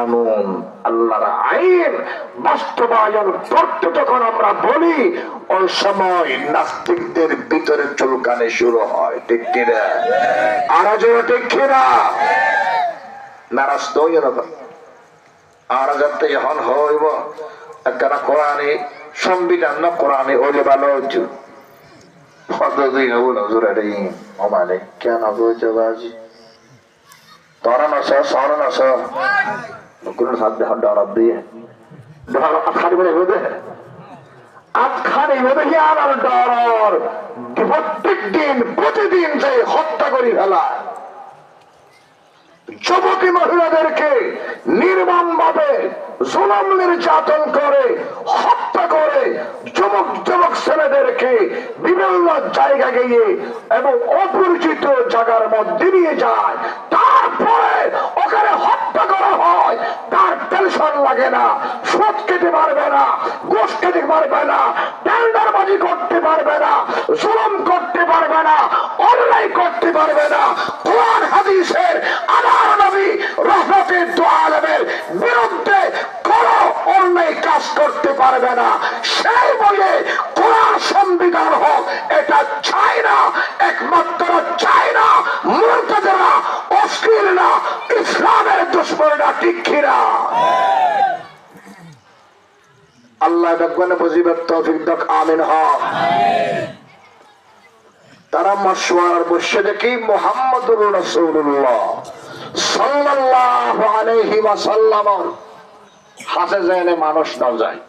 কানুন, আল্লাহর আইন বাস্তবায়ন করতে যখন আমরা বলি, ওই সময় নাস্তিকদের ভিতরে চুলকানি শুরু হয়। ঠিক কিনা? আর জোরে ঠিক কিনা? নারাজ তো এরকম। আর যাতে যখন হইব একটা কোরআনে সংবিধান না কোরআনে ওলে ভালো হচ্ছে পদ্ধতি হবো জোরে মানে কেন হয়েছে বাজি তরা নাস সরা নাস কোন সাধ্য ডর দিয়ে আটখানি বলে বোধে আটখানি বোধে কি আর ডর প্রত্যেক দিন প্রতিদিন যে হত্যা করি ফেলা যুবতী মহিলাদেরকে নির্মম ভাবে জুলুম নির্যাতন করে হত্যা করে যুবক যুবক ছেলেদেরকে বিভিন্ন জায়গা গিয়ে এবং অপরিচিত জায়গার মধ্যে নিয়ে যায়, তারপরে ওখানে হত্যা করা হয়। তার টেনশন লাগে না, সুদ খেতে পারবে না, ঘুষ খেতে পারবে না, টেন্ডারবাজি করতে পারবে না, জুলুম করতে পারবে না, অন্যায় করতে পারবে না। কোরআন হাদিসের আমার নবী রহমতের দু আলমের বিরুদ্ধে কোন অন্যায় কাজ করতে পারবে না। সেই বলে কোরআন সংবিধান হোক এটা চাই না, একমাত্র চাই না মুরতাজিলা, অশ্লীল না, ইসলামের দুশমনরা। ঠিক কিনা? আল্লাহ দেখবেন বুঝিবার তৌফিক দাও, আমিন। হক তারা মশওয়ার বসে দেখি মুহাম্মদুর রাসূলুল্লাহ সাল্লাল্লাহু আলাইহি ওয়াসাল্লাম হাতে যেন মানুষ না যায়।